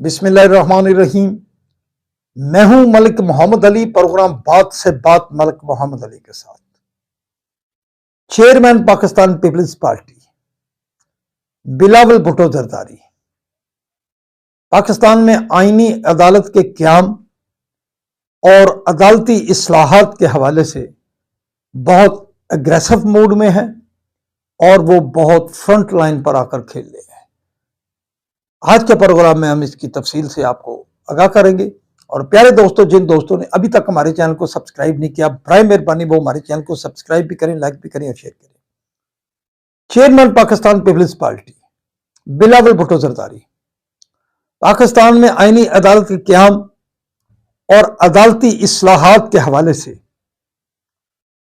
बिस्मिल्लाहिर्रहमानिर्रहीम। मैं हूं मलिक मोहम्मद अली। प्रोग्राम बात से बात मलिक मोहम्मद अली के साथ। चेयरमैन पाकिस्तान पीपल्स पार्टी बिलावल भुट्टो जरदारी पाकिस्तान में आईनी अदालत के क़याम और अदालती इस्लाहात के हवाले से बहुत एग्रेसिव मूड में है और वो बहुत फ्रंट लाइन पर आकर खेल रहे हैं। आज के प्रोग्राम में हम इसकी तफसील से आपको आगाह करेंगे। और प्यारे दोस्तों, जिन दोस्तों ने अभी तक हमारे चैनल को सब्सक्राइब नहीं किया, बराए मेहरबानी वो हमारे चैनल को सब्सक्राइब भी करें, लाइक भी करें और शेयर करें। चेयरमैन पाकिस्तान पीपल्स पार्टी बिलावल भुट्टो जरदारी पाकिस्तान में आईनी अदालत के क़याम और अदालती इस्लाहात के हवाले से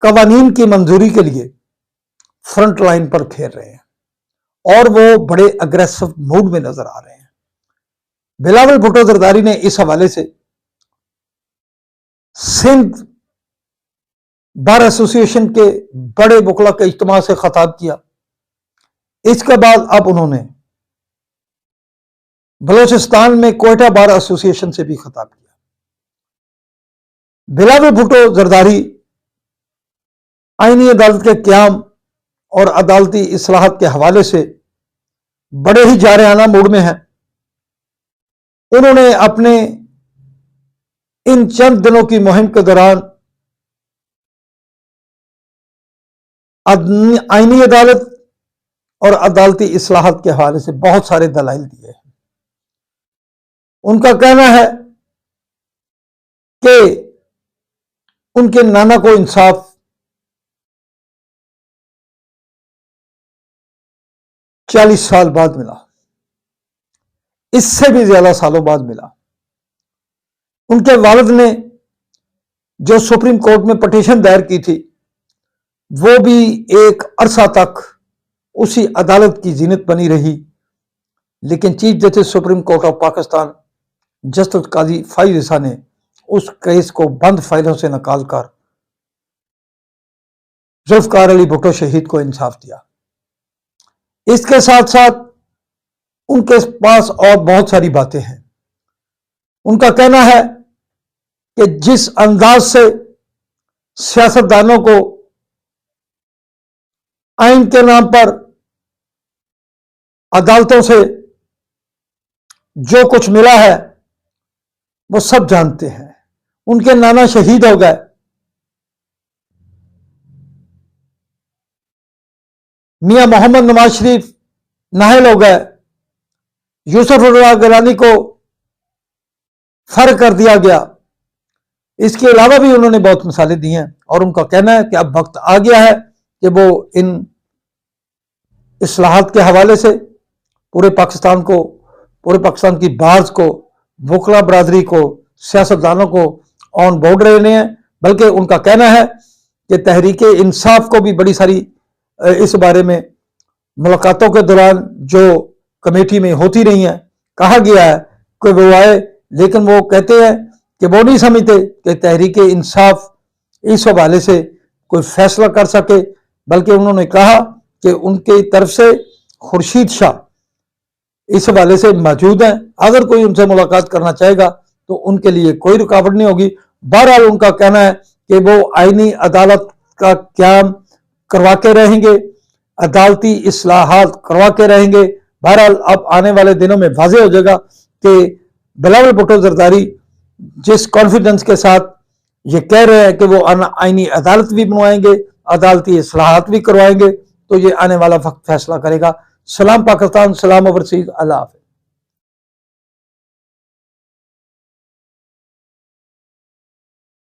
कवानीन की मंजूरी के लिए फ्रंट लाइन पर खेल रहे हैं और वो बड़े अग्रेसिव मूड में नजर आ रहे हैं। बिलावल भुट्टो जरदारी ने इस हवाले से सिंध बार एसोसिएशन के बड़े वकला के इज्तिमा से खिताब किया। इसके बाद अब उन्होंने बलोचिस्तान में कोयटा बार एसोसिएशन से भी खिताब किया। बिलावल भुट्टो जरदारी आईनी अदालत के क़याम और अदालती इस्लाहात के हवाले से बड़े ही जारहाना मूड में है। उन्होंने अपने इन चंद दिनों की मुहिम के दौरान आईनी अदालत और अदालती इस्लाहात के हवाले से बहुत सारे दलाइल दिए हैं। उनका कहना है कि उनके नाना को इंसाफ 40 साल बाद मिला, इससे भी ज्यादा सालों बाद मिला। उनके वालिद ने जो सुप्रीम कोर्ट में पिटीशन दायर की थी वो भी एक अरसा तक उसी अदालत की जीनत बनी रही, लेकिन chief justice supreme court of Pakistan justice Qazi Faez Isa ने उस केस को बंद फाइलों से निकालकर जुल्फकार अली भुट्टो शहीद को इंसाफ दिया। इसके साथ साथ उनके पास और बहुत सारी बातें हैं। उनका कहना है कि जिस अंदाज से सियासतदानों को आइन के नाम पर अदालतों से जो कुछ मिला है वो सब जानते हैं। उनके नाना शहीद हो गए, मियां मोहम्मद नवाज शरीफ नाहल हो गए, यूसुफ गिलानी को फर्क कर दिया गया। इसके अलावा भी उन्होंने बहुत मिसालें दी हैं और उनका कहना है कि अब वक्त आ गया है कि वो इन इस्लाहात के हवाले से पूरे पाकिस्तान की बार्स को, वकला बरादरी को, सियासतदानों को ऑन बोर्ड रहने हैं। बल्कि उनका कहना है कि तहरीक इंसाफ को भी बड़ी सारी इस बारे में मुलाकातों के दौरान जो कमेटी में होती रही हैं कहा गया है कि वो आए, लेकिन वो कहते हैं कि वो नहीं समझते कि तहरीक इंसाफ इस हवाले से कोई फैसला कर सके। बल्कि उन्होंने कहा कि उनकी तरफ से खुर्शीद शाह इस हवाले से मौजूद हैं, अगर कोई उनसे मुलाकात करना चाहेगा तो उनके लिए कोई रुकावट नहीं होगी। बहरहाल उनका कहना है कि वो आईनी अदालत का क़याम करवा के रहेंगे, अदालती इस्लाहात करवा के रहेंगे। बहरहाल अब आने वाले दिनों में वाज़ेह हो जाएगा कि बिलावल भुट्टो जरदारी जिस कॉन्फिडेंस के साथ ये कह रहे हैं कि वो आईनी अदालत भी बनवाएंगे, अदालती इस्लाहात भी करवाएंगे, तो ये आने वाला वक्त फैसला करेगा। सलाम पाकिस्तान, सलाम ओवरसीज, अल्लाह हाफ़िज़।